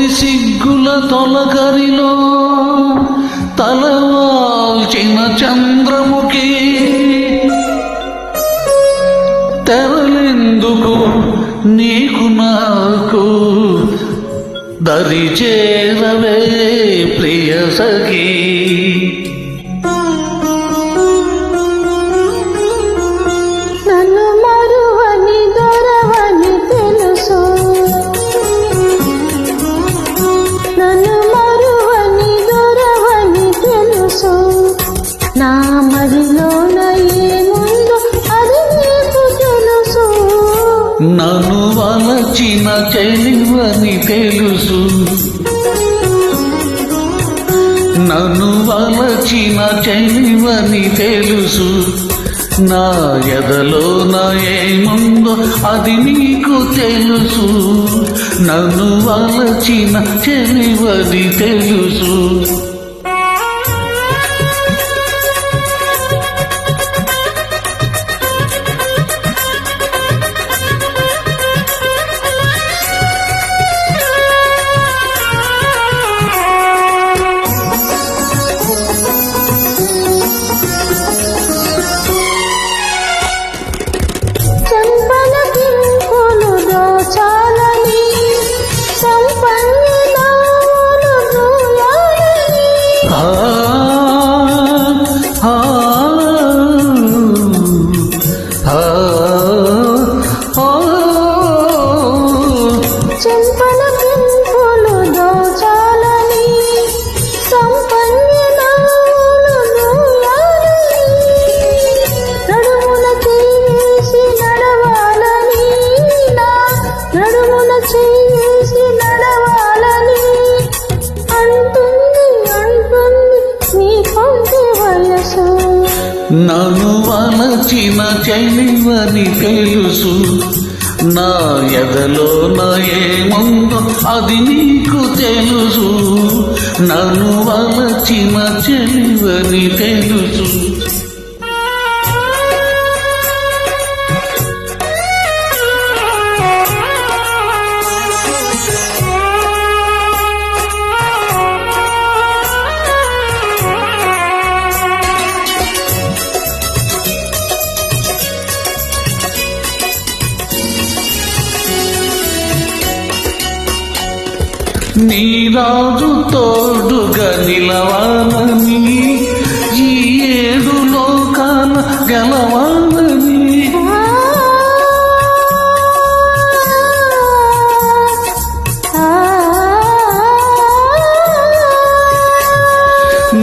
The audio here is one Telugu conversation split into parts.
తొలి సిగ్గుల తొలకరిలో తలవాల్చిన చంద్రముఖి తెరలెందుకు నీకు నాకు దరి చేరవే ప్రియ సఖీ. నన్ను మరువని దొరవని తెలుసు, నన్ను మరువని దొరవని తెలుసు. నా మదిలోన ఏముందో అది నీకు తెలుసు. నన్ను వలచిన చెలివని తెలుసు, నన్ను వలచిన చెలివని తెలుసు. నా ఎదలో నా ఏముందో అది నీకు తెలుసు. నన్ను వలచిన చెలివని తెలుసు. చెంపల పింపులు దోచాలని సంపన్నులు నడుముల చేసి నడవాలని, నా నడుముల చేసి నడవాలని అంటుంది అంటుంది నీ కొంటి వయసు. నన్ను వలచిన చెలివని తెలుసు. నా ఎదలో నా ఏముందో అది నీకు తెలుసు. నన్ను వలచిన చెలివని తెలుసు. నీ రాజు తోడుగా నిలవాలని, ఈ ఏడు లోకాల గెలవాలని.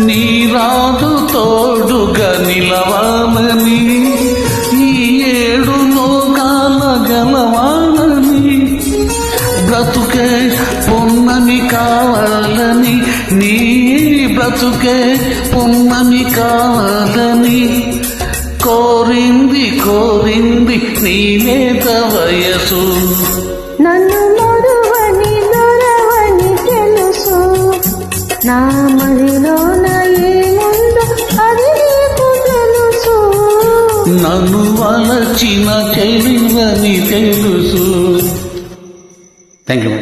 నీ రాజు తోడుగా నిలవాలని, ఈ ఏడు లోకాల గెలవాలని. బ్రతుకే పున్నమి కావాలని, నీ బ్రతుకే పున్నమి కావాలని కోరింది కోరింది నీ నేత వయసు. నన్ను మరువని దొరవని తెలుసు. నా మదిలోన ఏముందో అది నీకు తెలుసు. నన్ను వలచిన చెలివని తెలుసు. Thank you.